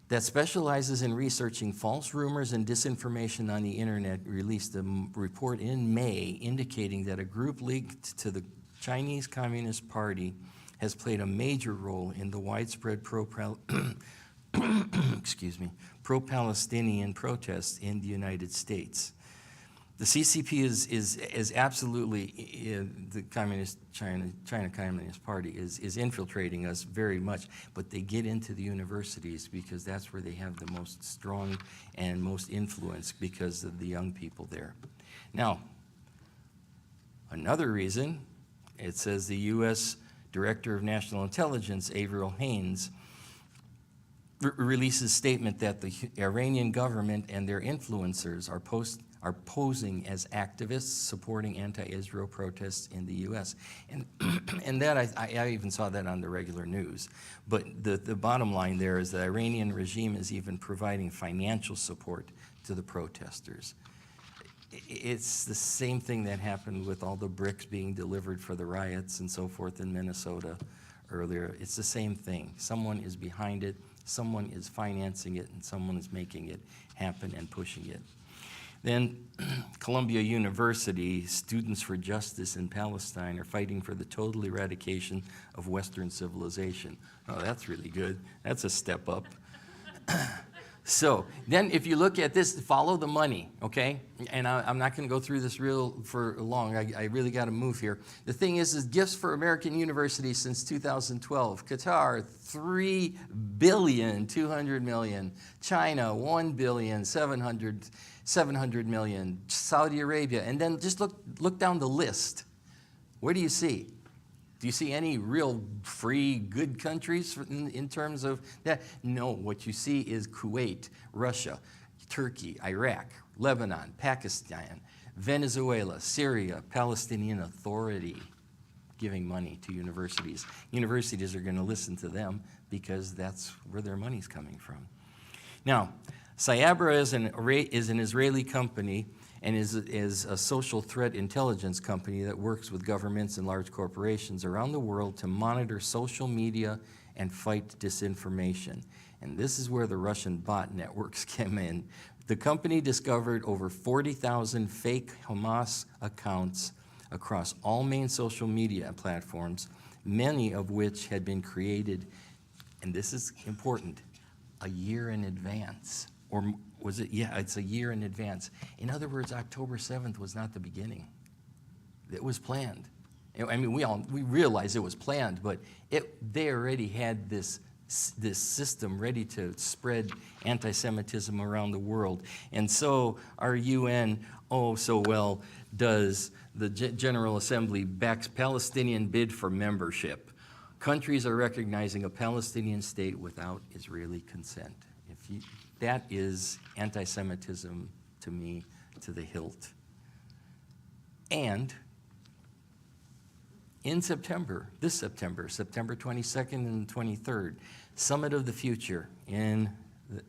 [SPEAKER 2] that specializes in researching false rumors and disinformation on the internet, released a report in May indicating that a group linked to the Chinese Communist Party has played a major role in the widespread pro-Palestinian protests in the United States. The CCP is absolutely, the China Communist Party is infiltrating us very much, but they get into the universities because that's where they have the most strong and most influence because of the young people there. Now, another reason, it says the U.S. Director of National Intelligence, Avril Haines, releases a statement that the Iranian government and their influencers are posing as activists supporting anti-Israel protests in the U.S. And that I even saw that on the regular news. But the bottom line there is the Iranian regime is even providing financial support to the protesters. It's the same thing that happened with all the bricks being delivered for the riots and so forth in Minnesota earlier. It's the same thing. Someone is behind it, someone is financing it, and someone is making it happen and pushing it. Then Columbia University, Students for Justice in Palestine are fighting for the total eradication of Western civilization. Oh, that's really good. That's a step up. So then if you look at this, follow the money, okay? And I'm not going to go through this real for long. I really got to move here. The thing is gifts for American universities since 2012. Qatar, $3.2 billion. China, $1.7 billion. Saudi Arabia. And then just look down the list. Where do you see? Do you see any real free, good countries in terms of that? No, what you see is Kuwait, Russia, Turkey, Iraq, Lebanon, Pakistan, Venezuela, Syria, Palestinian Authority giving money to universities. Universities are going to listen to them because that's where their money's coming from. Now, Cyabra is an Israeli company and is a social threat intelligence company that works with governments and large corporations around the world to monitor social media and fight disinformation. And this is where the Russian bot networks came in. The company discovered over 40,000 fake Hamas accounts across all main social media platforms, many of which had been created, and this is important, a year in advance. Or was it? Yeah, it's a year in advance. In other words, October 7th was not the beginning. It was planned. I mean, we realize it was planned, but they already had this system ready to spread anti-Semitism around the world. And so our UN, oh so well, does the General Assembly backs Palestinian bid for membership. Countries are recognizing a Palestinian state without Israeli consent. That is anti-Semitism to me to the hilt. And in September, September 22nd and 23rd, Summit of the Future in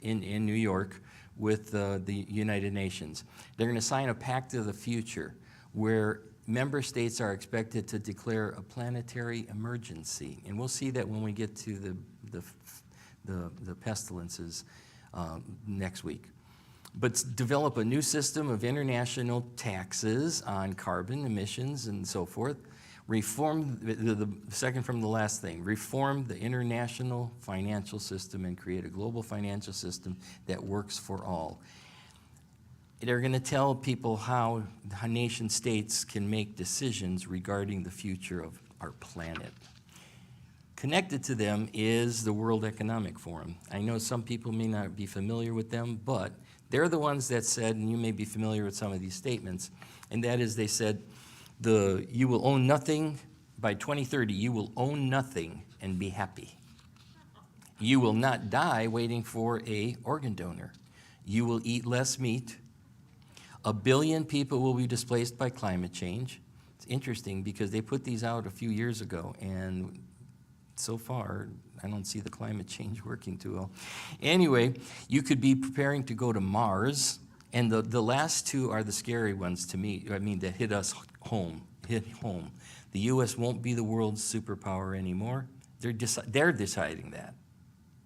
[SPEAKER 2] New York with the United Nations. They're going to sign a Pact of the Future where member states are expected to declare a planetary emergency. And we'll see that when we get to the pestilences next week. But develop a new system of international taxes on carbon emissions and so forth. Reform, the second from the last thing, reform the international financial system and create a global financial system that works for all. They're going to tell people how nation states can make decisions regarding the future of our planet. Connected to them is the World Economic Forum. I know some people may not be familiar with them, but they're the ones that said, and you may be familiar with some of these statements, and that is they said, you will own nothing, by 2030, you will own nothing and be happy. You will not die waiting for an organ donor. You will eat less meat. 1 billion people will be displaced by climate change. It's interesting because they put these out a few years ago, and so far, I don't see the climate change working too well. Anyway, you could be preparing to go to Mars, and the last two are the scary ones to me, that hit us home. The U.S. won't be the world's superpower anymore. They're deciding that,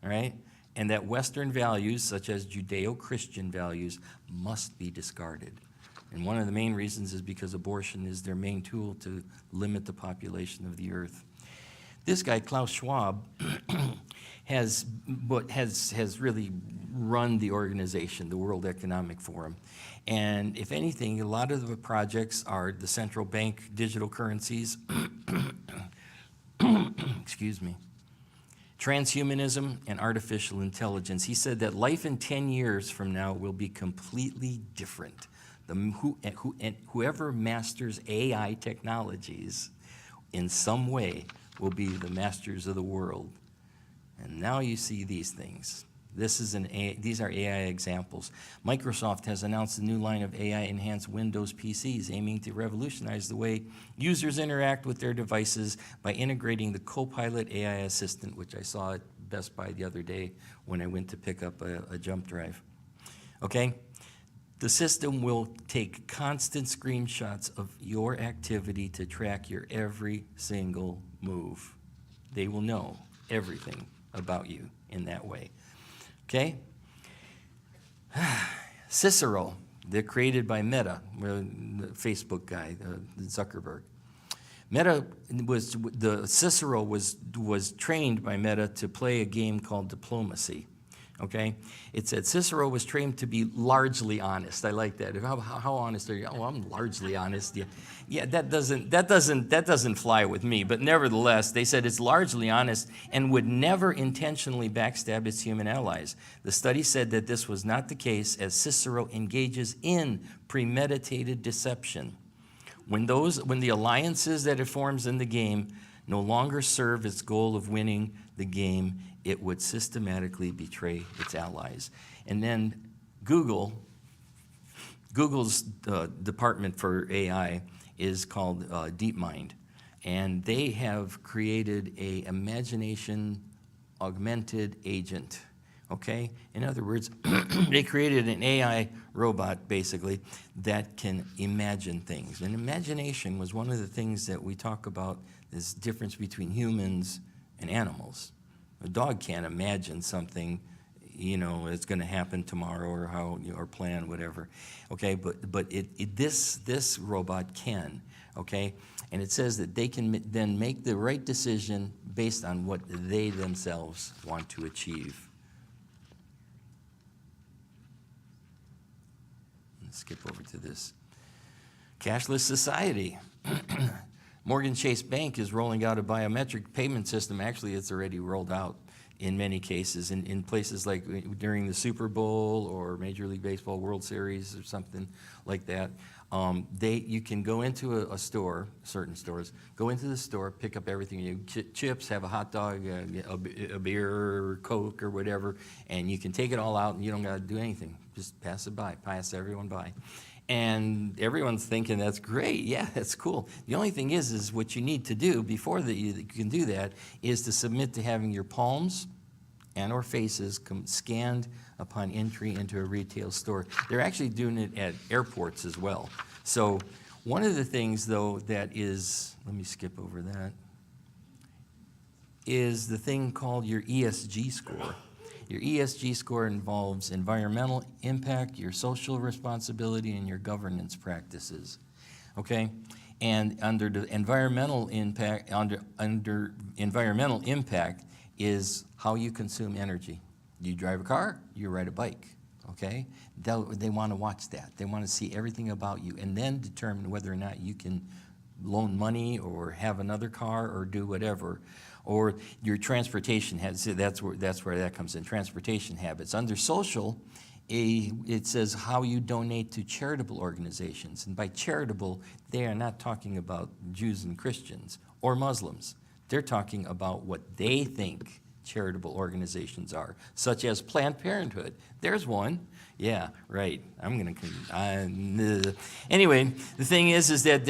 [SPEAKER 2] all right? And that Western values, such as Judeo-Christian values, must be discarded. And one of the main reasons is because abortion is their main tool to limit the population of the earth. This guy, Klaus Schwab, has really run the organization, the World Economic Forum. And if anything, a lot of the projects are the central bank digital currencies, excuse me, transhumanism, and artificial intelligence. He said that life in 10 years from now will be completely different. Whoever masters AI technologies in some way will be the masters of the world. And now you see these things. These are AI examples. Microsoft has announced a new line of AI-enhanced Windows PCs aiming to revolutionize the way users interact with their devices by integrating the Copilot AI assistant, which I saw at Best Buy the other day when I went to pick up a jump drive. Okay? The system will take constant screenshots of your activity to track your every single move. They will know everything about you in that way. Okay? Cicero, they're created by Meta, the Facebook guy, Zuckerberg. Cicero was trained by Meta to play a game called Diplomacy. Okay? It said Cicero was trained to be largely honest. I like that. How honest are you? Oh, I'm largely honest. Yeah, that doesn't fly with me. But nevertheless, they said it's largely honest and would never intentionally backstab its human allies. The study said that this was not the case, as Cicero engages in premeditated deception. When the alliances that it forms in the game no longer serve its goal of winning the game, it would systematically betray its allies. And then Google's department for AI is called DeepMind, and they have created a imagination augmented agent. Okay? In other words, they created an AI robot, basically, that can imagine things. And imagination was one of the things that we talk about, this difference between humans and animals. A dog can't imagine something, it's going to happen tomorrow or how, or plan, whatever. Okay, but this robot can, okay? And it says that they can then make the right decision based on what they themselves want to achieve. Let's skip over to this. Cashless society. Morgan Chase Bank is rolling out a biometric payment system. Actually, it's already rolled out in many cases, in places like during the Super Bowl or Major League Baseball World Series or something like that. You can go into a store, certain stores, go into the store, pick up everything, chips, have a hot dog, a beer or Coke or whatever, and you can take it all out and you don't got to do anything. Just pass it by, pass everyone by. And everyone's thinking, that's great, yeah, that's cool. The only thing is what you need to do before you can do that is to submit to having your palms and or faces scanned upon entry into a retail store. They're actually doing it at airports as well. So one of the things, though, that is, let me skip over that, is the thing called your ESG score. Your ESG score involves environmental impact, your social responsibility, and your governance practices, okay? And under the environmental impact, under environmental impact is how you consume energy. You drive a car, you ride a bike, okay? They want to watch that. They want to see everything about you and then determine whether or not you can loan money or have another car or do whatever. Or your transportation habits, that's where that comes in, transportation habits. Under social, it says how you donate to charitable organizations. And by charitable, they are not talking about Jews and Christians or Muslims. They're talking about what they think charitable organizations are, such as Planned Parenthood. There's one. Yeah, right. Anyway, the thing is that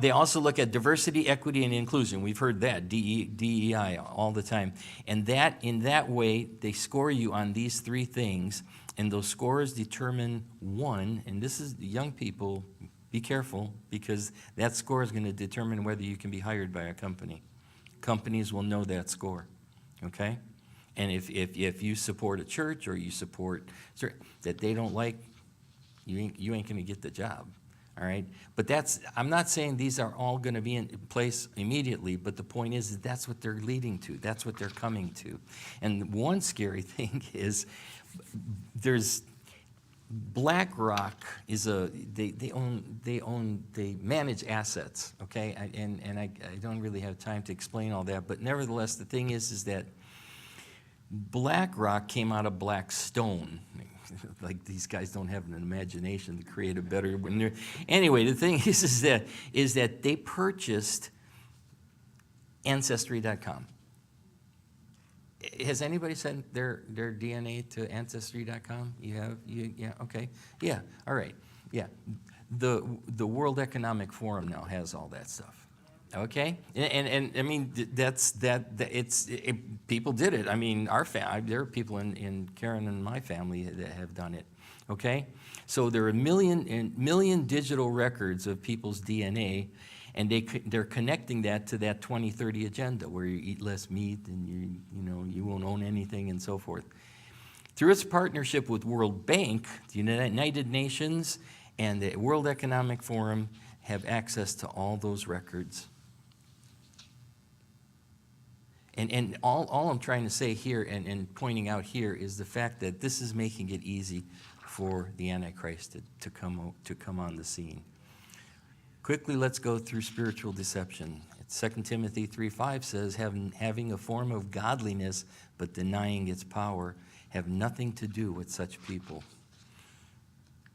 [SPEAKER 2] they also look at diversity, equity, and inclusion. We've heard that, DEI, all the time. And that in that way, they score you on these three things, and those scores determine one, and this is young people, be careful, because that score is going to determine whether you can be hired by a company. Companies will know that score, okay? And if you support a church or you support that they don't like, you ain't going to get the job, all right? But I'm not saying these are all going to be in place immediately, but the point is that that's what they're leading to. That's what they're coming to. And one scary thing is there's BlackRock is they manage assets, okay? And I don't really have time to explain all that, but nevertheless, the thing is that BlackRock came out of Blackstone. Like these guys don't have an imagination to create a better one. Anyway, the thing is that they purchased Ancestry.com. Has anybody sent their DNA to Ancestry.com? You have? Yeah, okay. Yeah, all right. Yeah. The World Economic Forum now has all that stuff. Okay, and I mean people did it. I mean, there are people in Karen and my family that have done it. Okay, so there are a million digital records of people's DNA, and they're connecting that to that 2030 agenda where you eat less meat and you won't own anything and so forth. Through its partnership with World Bank, the United Nations, and the World Economic Forum have access to all those records. And all I'm trying to say here and pointing out here is the fact that this is making it easy for the Antichrist to come on the scene. Quickly, let's go through spiritual deception. 2 Timothy 3:5 says, having a form of godliness but denying its power, have nothing to do with such people.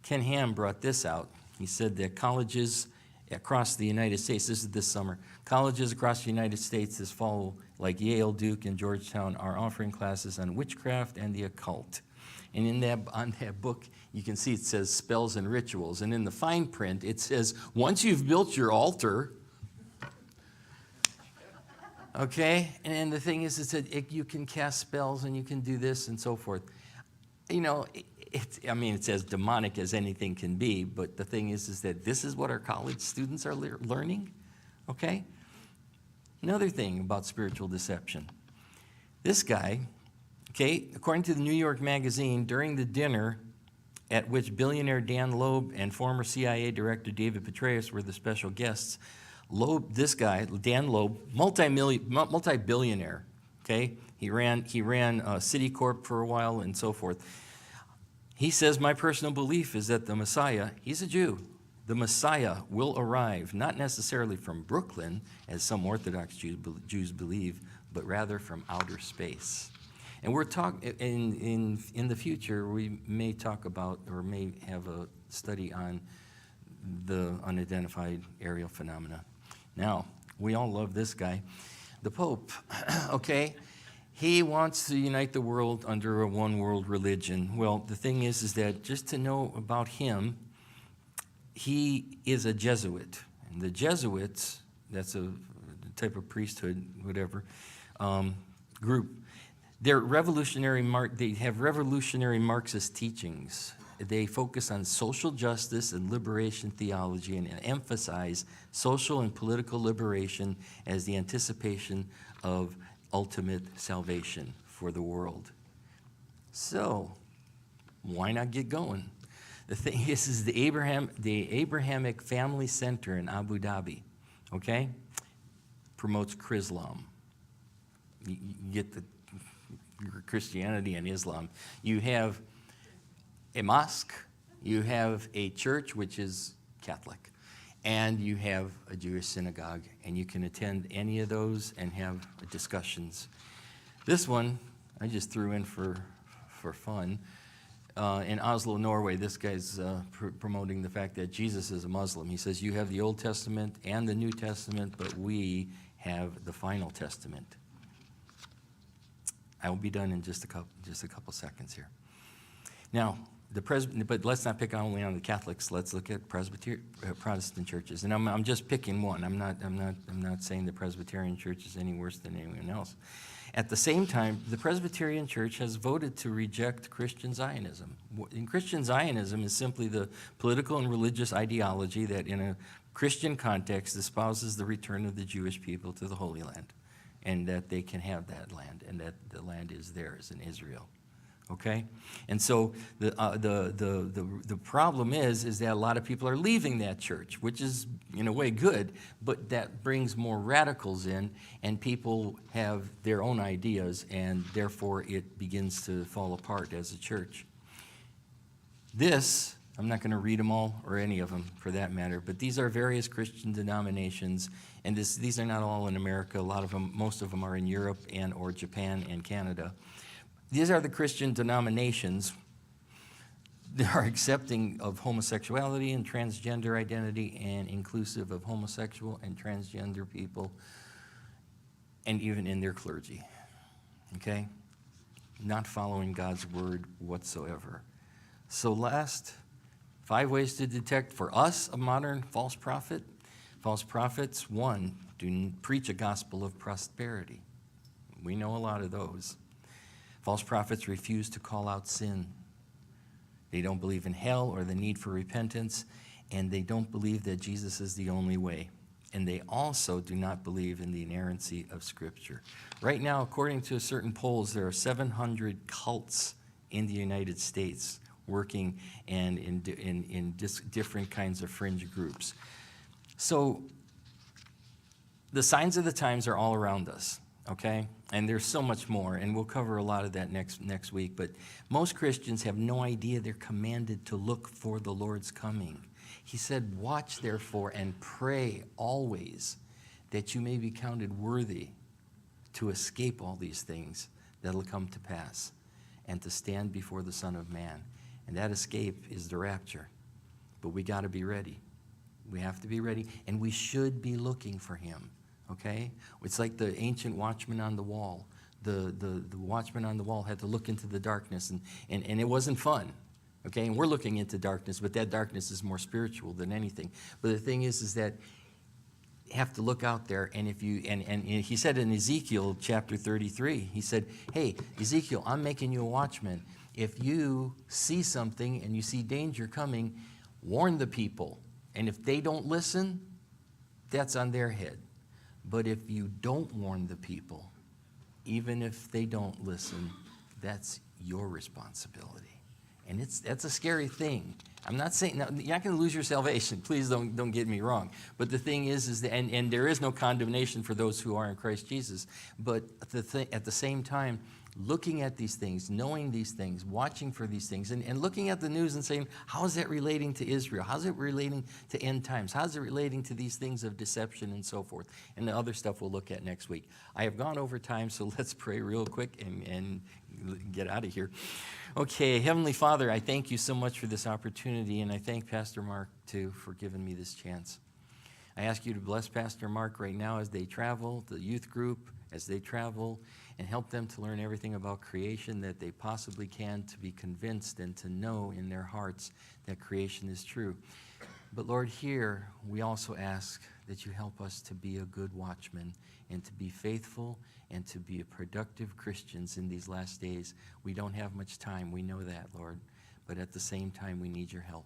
[SPEAKER 2] Ken Ham brought this out. He said that colleges across the United States, this is this summer, colleges across the United States this fall, like Yale, Duke, and Georgetown, are offering classes on witchcraft and the occult. And on that book, you can see it says spells and rituals. And in the fine print, it says, once you've built your altar, okay? And the thing is that you can cast spells and you can do this and so forth. You know, it's as demonic as anything can be, but the thing is that this is what our college students are learning, okay? Another thing about spiritual deception. This guy, okay, according to the New York Magazine, during the dinner at which billionaire Dan Loeb and former CIA Director David Petraeus were the special guests, this guy, Dan Loeb, multi-billionaire, okay? He ran Citicorp for a while and so forth. He says, my personal belief is that the Messiah, he's a Jew, the Messiah will arrive, not necessarily from Brooklyn, as some Orthodox Jews believe, but rather from outer space. And we're talking, in the future, we may talk about, or may have a study on the unidentified aerial phenomena. Now, we all love this guy, the Pope, okay? He wants to unite the world under a one-world religion. Well, the thing is that just to know about him, he is a Jesuit. And the Jesuits, that's a type of priesthood, whatever, group, they have revolutionary Marxist teachings. They focus on social justice and liberation theology and emphasize social and political liberation as the anticipation of ultimate salvation for the world. So, why not get going? The thing is the Abrahamic Family Center in Abu Dhabi, okay, promotes Chrislam. You get the Christianity and Islam. You have a mosque, you have a church which is Catholic, and you have a Jewish synagogue, and you can attend any of those and have discussions. This one I just threw in for fun. In Oslo, Norway, this guy's promoting the fact that Jesus is a Muslim. He says, you have the Old Testament and the New Testament, but we have the final testament. I will be done in just a couple seconds here. Now, but let's not pick only on the Catholics. Let's look at Protestant churches, and I'm just picking one. I'm not saying the Presbyterian Church is any worse than anyone else. At the same time, the Presbyterian Church has voted to reject Christian Zionism. And Christian Zionism is simply the political and religious ideology that, in a Christian context, espouses the return of the Jewish people to the Holy Land, and that they can have that land, and that the land is theirs in Israel. Okay, and so the problem is that a lot of people are leaving that church, which is in a way good, but that brings more radicals in, and people have their own ideas, and therefore it begins to fall apart as a church. This, I'm not going to read them all, or any of them for that matter, but these are various Christian denominations, and these are not all in America. A lot of them, most of them are in Europe and or Japan and Canada. These are the Christian denominations that are accepting of homosexuality and transgender identity and inclusive of homosexual and transgender people, and even in their clergy, okay? Not following God's word whatsoever. So last, 5 ways to detect for us a modern false prophet. False prophets, 1, do preach a gospel of prosperity. We know a lot of those. False prophets refuse to call out sin. They don't believe in hell or the need for repentance, and they don't believe that Jesus is the only way. And they also do not believe in the inerrancy of Scripture. Right now, according to certain polls, there are 700 cults in the United States working and in different kinds of fringe groups. So the signs of the times are all around us. okay? And there's so much more, and we'll cover a lot of that next week. But most Christians have no idea they're commanded to look for the Lord's coming. He said, watch therefore and pray always that you may be counted worthy to escape all these things that'll come to pass and to stand before the Son of Man. And that escape is the rapture. But we got to be ready. We have to be ready, and we should be looking for him, okay? It's like the ancient watchman on the wall. The watchman on the wall had to look into the darkness, and it wasn't fun, okay? And we're looking into darkness, but that darkness is more spiritual than anything. But the thing is that you have to look out there, and if you and he said in Ezekiel chapter 33, he said, hey, Ezekiel, I'm making you a watchman. If you see something and you see danger coming, warn the people. And if they don't listen, that's on their head. But if you don't warn the people, even if they don't listen, that's your responsibility. And that's a scary thing. I'm not saying, now, you're not going to lose your salvation. Please don't get me wrong. But the thing is that, and there is no condemnation for those who are in Christ Jesus. But at the same time, looking at these things, knowing these things, watching for these things, and looking at the news and saying, how is that relating to Israel? How's it relating to end times? How's it relating to these things of deception and so forth? And the other stuff we'll look at next week. I have gone over time, so let's pray real quick and get out of here. Okay, Heavenly Father, I thank you so much for this opportunity, and I thank Pastor Mark, too, for giving me this chance. I ask you to bless Pastor Mark right now as they travel, the youth group, as they travel, and help them to learn everything about creation that they possibly can, to be convinced and to know in their hearts that creation is true. But Lord, here we also ask that you help us to be a good watchman and to be faithful and to be productive Christians in these last days. We don't have much time, we know that, Lord, but at the same time we need your help.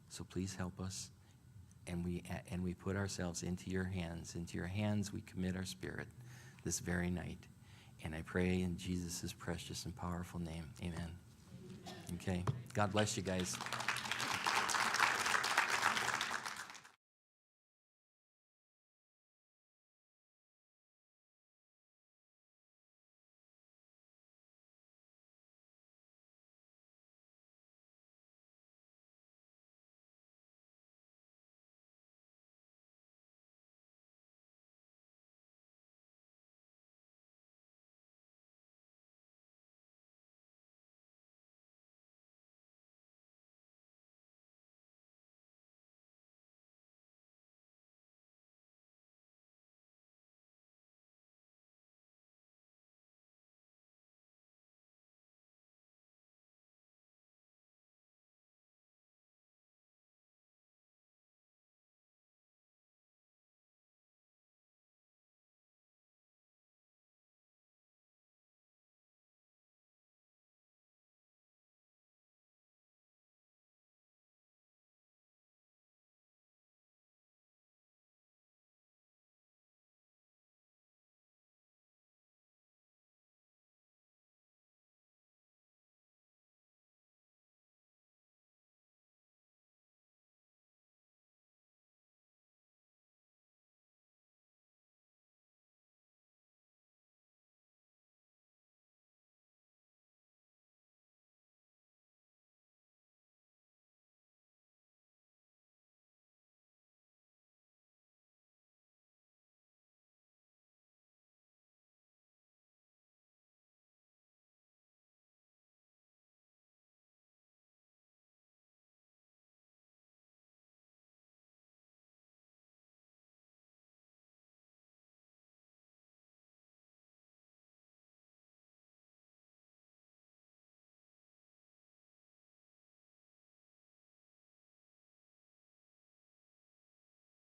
[SPEAKER 2] So please help us, and we put ourselves into your hands. Into your hands we commit our spirit this very night. And I pray in Jesus' precious and powerful name, amen. Okay, God bless you guys.